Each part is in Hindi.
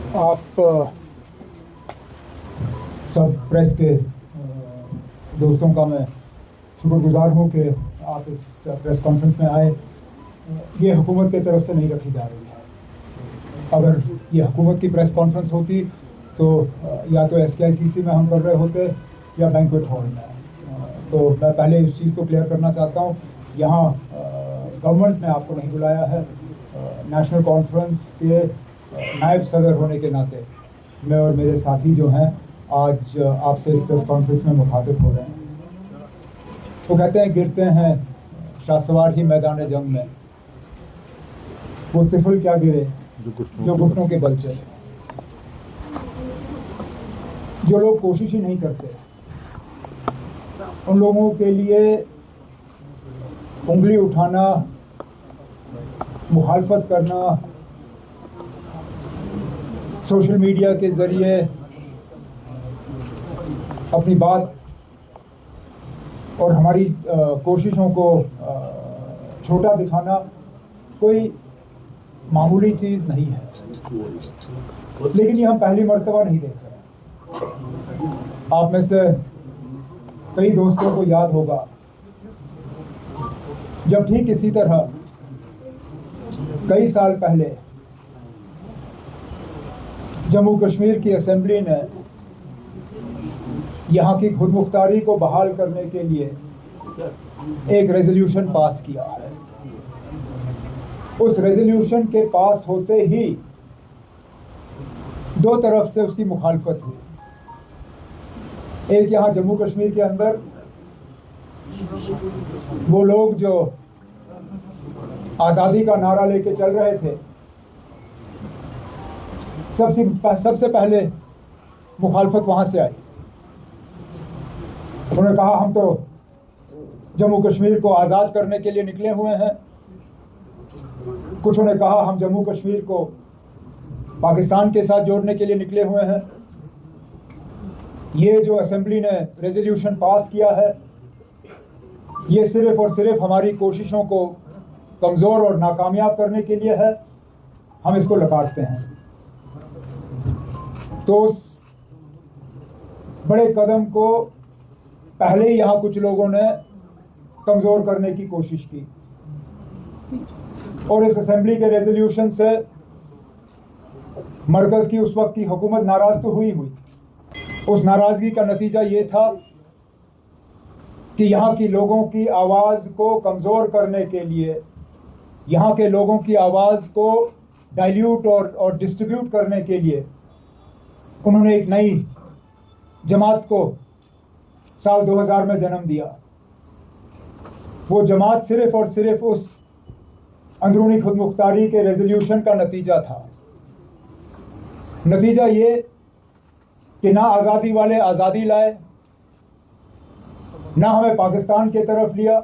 आप सब प्रेस के दोस्तों का मैं शुक्रगुजार हूँ कि आप इस प्रेस कॉन्फ्रेंस में आए। ये हुकूमत की तरफ से नहीं रखी जा रही है। अगर ये हुकूमत की प्रेस कॉन्फ्रेंस होती तो या तो SKICC में हम कर रहे होते या बैंक्वेट हॉल में। तो मैं पहले इस चीज़ को क्लियर करना चाहता हूँ, यहाँ गवर्नमेंट ने आपको नहीं बुलाया है। नेशनल कॉन्फ्रेंस के नायब सदर होने के नाते मैं और मेरे साथी जो हैं आज आपसे इस प्रेस कॉन्फ्रेंस में मुखातिब हो रहे हैं। वो कहते हैं गिरते हैं शाहसवार ही मैदान जंग में, वो तिफल क्या गिरे जो घुटनों के बल चले। जो लोग कोशिश ही नहीं करते उन लोगों के लिए उंगली उठाना, मुखालफत करना, सोशल मीडिया के ज़रिए अपनी बात और हमारी कोशिशों को छोटा दिखाना कोई मामूली चीज़ नहीं है। लेकिन ये हम पहली मर्तबा नहीं देख रहे। आप में से कई दोस्तों को याद होगा जब ठीक इसी तरह कई साल पहले जम्मू कश्मीर की असेंबली ने यहाँ की खुद मुख्तारी को बहाल करने के लिए एक रेजोल्यूशन पास किया है। उस रेजोल्यूशन के पास होते ही दो तरफ से उसकी मुखालफत हुई। एक यहाँ जम्मू कश्मीर के अंदर वो लोग जो आज़ादी का नारा लेके चल रहे थे, सबसे पहले मुखालफत वहाँ से आई। उन्होंने कहा हम तो जम्मू कश्मीर को आज़ाद करने के लिए निकले हुए हैं। कुछ ने कहा हम जम्मू कश्मीर को पाकिस्तान के साथ जोड़ने के लिए निकले हुए हैं। ये जो असेंबली ने रेजोल्यूशन पास किया है, ये सिर्फ और सिर्फ हमारी कोशिशों को कमज़ोर और नाकामयाब करने के लिए है। हम इसको लकारते हैं। तो उस बड़े कदम को पहले ही यहाँ कुछ लोगों ने कमज़ोर करने की कोशिश की और इस असेंबली के रेजोल्यूशन से मरकज़ की उस वक्त की हुकूमत नाराज़ तो हुई। उस नाराज़गी का नतीजा ये था कि यहाँ की लोगों की आवाज़ को कमज़ोर करने के लिए, यहाँ के लोगों की आवाज़ को डाइल्यूट और डिस्ट्रीब्यूट करने के लिए उन्होंने एक नई जमात को साल 2000 में जन्म दिया। वो जमात सिर्फ और सिर्फ उस अंदरूनी खुद मुख्तारी के रेजोल्यूशन का नतीजा था। नतीजा ये कि ना आज़ादी वाले आज़ादी लाए, ना हमें पाकिस्तान के तरफ लिया।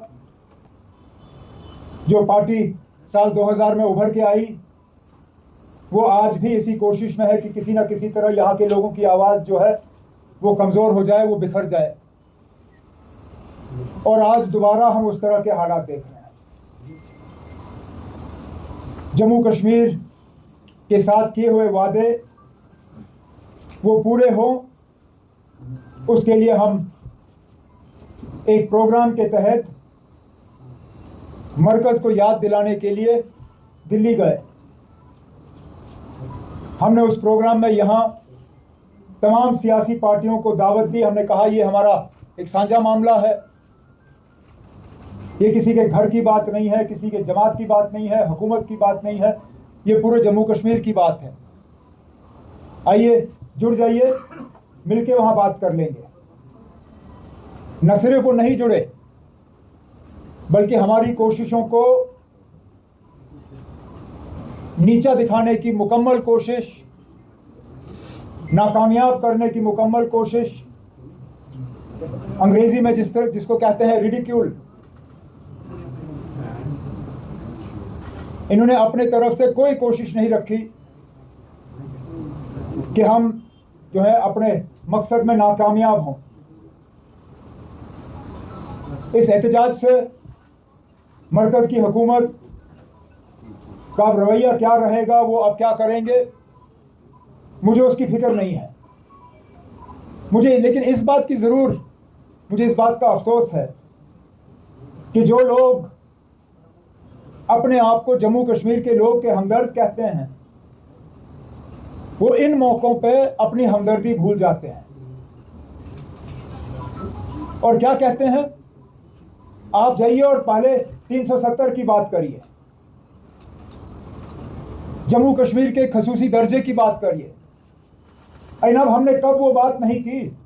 जो पार्टी साल 2000 में उभर के आई वो आज भी इसी कोशिश में है कि किसी ना किसी तरह यहाँ के लोगों की आवाज़ जो है वो कमज़ोर हो जाए, वो बिखर जाए। और आज दोबारा हम उस तरह के हालात देख रहे हैं। जम्मू कश्मीर के साथ किए हुए वादे वो पूरे हों, उसके लिए हम एक प्रोग्राम के तहत मरकज़ को याद दिलाने के लिए दिल्ली गए। हमने उस प्रोग्राम में यहाँ तमाम सियासी पार्टियों को दावत दी। हमने कहा ये हमारा एक साझा मामला है, ये किसी के घर की बात नहीं है, किसी के जमात की बात नहीं है, हुकूमत की बात नहीं है, ये पूरे जम्मू कश्मीर की बात है। आइए जुड़ जाइए, मिलके वहाँ बात कर लेंगे। न सिर्फ वो नहीं जुड़े बल्कि हमारी कोशिशों को नीचा दिखाने की मुकम्मल कोशिश, नाकामयाब करने की मुकम्मल कोशिश, अंग्रेजी में जिसको कहते हैं रिडिक्यूल, इन्होंने अपने तरफ से कोई कोशिश नहीं रखी कि हम जो है अपने मकसद में नाकामयाब हों। इस एहतजाज से मरकज़ की हुकूमत का रवैया क्या रहेगा, वो अब क्या करेंगे, मुझे उसकी फिक्र नहीं है। लेकिन इस बात का अफसोस है कि जो लोग अपने आप को जम्मू कश्मीर के लोग के हमदर्द कहते हैं, वो इन मौकों पे अपनी हमदर्दी भूल जाते हैं और क्या कहते हैं, आप जाइए और पहले 370 की बात करिए, जम्मू कश्मीर के खसूसी दर्जे की बात करिए। जनाब, हमने कब वो बात नहीं की?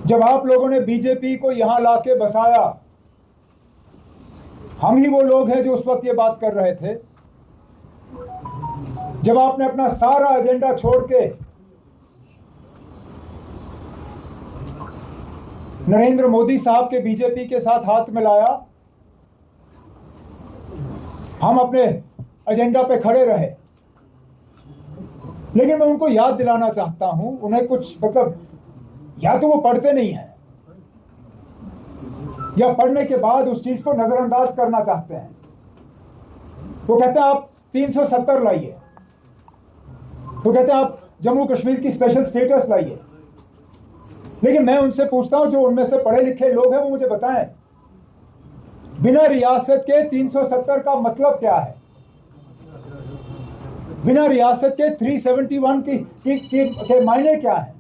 जब आप लोगों ने बीजेपी को यहां लाके बसाया, हम ही वो लोग हैं जो उस वक्त ये बात कर रहे थे। जब आपने अपना सारा एजेंडा छोड़ के नरेंद्र मोदी साहब के बीजेपी के साथ हाथ मिलाया, हम अपने एजेंडा पे खड़े रहे। लेकिन मैं उनको याद दिलाना चाहता हूं, उन्हें कुछ या तो वो पढ़ते नहीं हैं या पढ़ने के बाद उस चीज को नजरअंदाज करना चाहते हैं। वो कहते हैं आप 370 लाइए, तो कहते हैं आप जम्मू कश्मीर की स्पेशल स्टेटस लाइए। लेकिन मैं उनसे पूछता हूं, जो उनमें से पढ़े लिखे लोग हैं, वो मुझे बताएं, बिना रियासत के 370 का मतलब क्या है? बिना रियासत के 371 के मायने क्या है?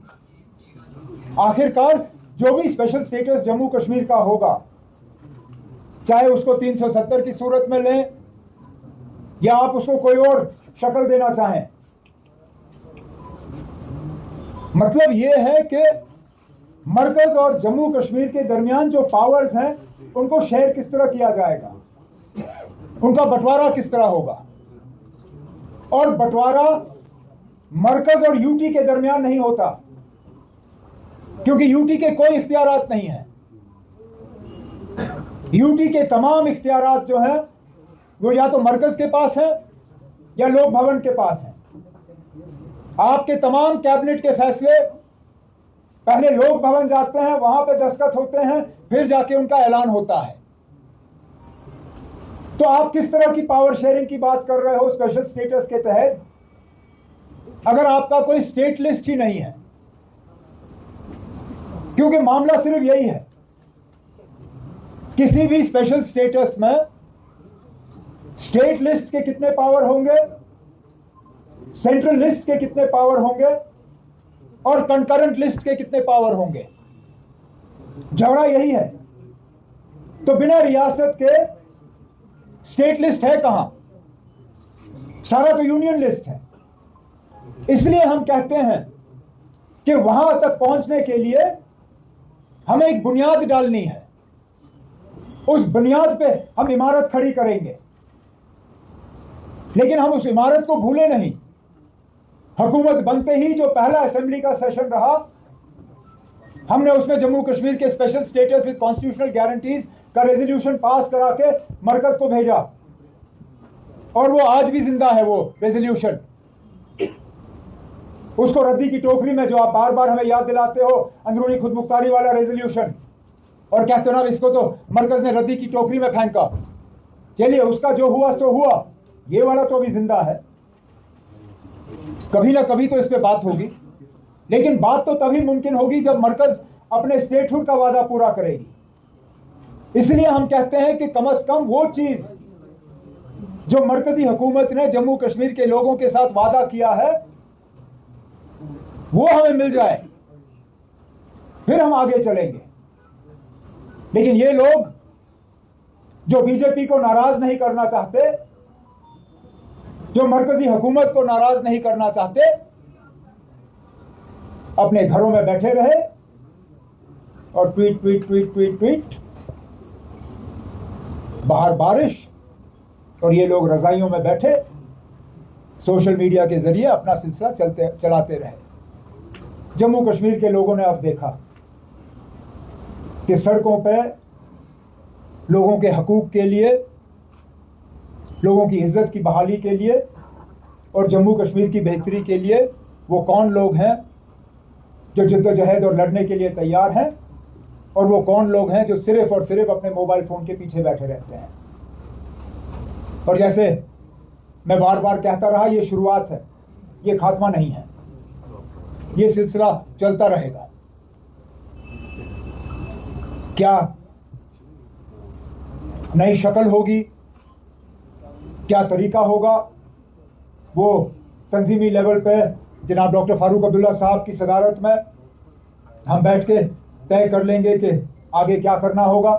आखिरकार जो भी स्पेशल स्टेटस जम्मू कश्मीर का होगा, चाहे उसको 370 की सूरत में लें या आप उसको कोई और शक्ल देना चाहें, मतलब यह है कि मरकज और जम्मू कश्मीर के दरमियान जो पावर्स हैं, उनको शेयर किस तरह किया जाएगा, उनका बंटवारा किस तरह होगा। और बंटवारा मरकज और यूटी के दरमियान नहीं होता, क्योंकि यूटी के कोई इख्तियारात नहीं है। यूटी के तमाम इख्तियारात जो हैं वो या तो मरकज के पास है या लोक भवन के पास है। आपके तमाम कैबिनेट के फैसले पहले लोक भवन जाते हैं, वहां पे दस्तखत होते हैं, फिर जाके उनका ऐलान होता है। तो आप किस तरह की पावर शेयरिंग की बात कर रहे हो स्पेशल स्टेटस के तहत, अगर आपका कोई स्टेट लिस्ट ही नहीं है? क्योंकि मामला सिर्फ यही है, किसी भी स्पेशल स्टेटस में स्टेट लिस्ट के कितने पावर होंगे, सेंट्रल लिस्ट के कितने पावर होंगे और कंकरेंट लिस्ट के कितने पावर होंगे, झगड़ा यही है। तो बिना रियासत के स्टेट लिस्ट है कहां? सारा तो यूनियन लिस्ट है। इसलिए हम कहते हैं कि वहां तक पहुंचने के लिए हमें एक बुनियाद डालनी है, उस बुनियाद पे हम इमारत खड़ी करेंगे। लेकिन हम उस इमारत को भूले नहीं। हुकूमत बनते ही जो पहला असेंबली का सेशन रहा, हमने उसमें जम्मू कश्मीर के special status with constitutional guarantees का रेजोल्यूशन पास करा के मरकज को भेजा, और वो आज भी जिंदा है वो रेजोल्यूशन। उसको रद्दी की टोकरी में, जो आप बार बार हमें याद दिलाते हो, अंदरूनी खुदमुख्तारी वाला रेजोल्यूशन, और कहते हो ना इसको तो मरकज ने रद्दी की टोकरी में फेंका। चलिए, उसका जो हुआ सो हुआ, ये वाला तो अभी जिंदा है। कभी ना कभी तो इस पे बात होगी, लेकिन बात तो तभी मुमकिन होगी जब मरकज अपने स्टेटहुड का वादा पूरा करेगी। इसलिए हम कहते हैं कि कम से कम वो चीज जो मरकजी हुकूमत ने जम्मू कश्मीर के लोगों के साथ वादा किया है, वो हमें मिल जाए, फिर हम आगे चलेंगे। लेकिन ये लोग जो बीजेपी को नाराज नहीं करना चाहते, जो मरकजी हुकूमत को नाराज नहीं करना चाहते, अपने घरों में बैठे रहे और tweet tweet tweet tweet tweet, बाहर बारिश, और ये लोग रजाइयों में बैठे सोशल मीडिया के जरिए अपना सिलसिला चलाते रहे। जम्मू कश्मीर के लोगों ने अब देखा कि सड़कों पे लोगों के हकूक के लिए, लोगों की इज्जत की बहाली के लिए और जम्मू कश्मीर की बेहतरी के लिए वो कौन लोग हैं जो जद्दोजहद और लड़ने के लिए तैयार हैं, और वो कौन लोग हैं जो सिर्फ और सिर्फ अपने मोबाइल फोन के पीछे बैठे रहते हैं। और जैसे मैं बार बार कहता रहा, ये शुरुआत है, ये खात्मा नहीं है, ये सिलसिला चलता रहेगा। क्या नई शक्ल होगी, क्या तरीका होगा, वो तंजीमी लेवल पे जनाब डॉक्टर फारूक अब्दुल्ला साहब की सदारत में हम बैठ के तय कर लेंगे कि आगे क्या करना होगा।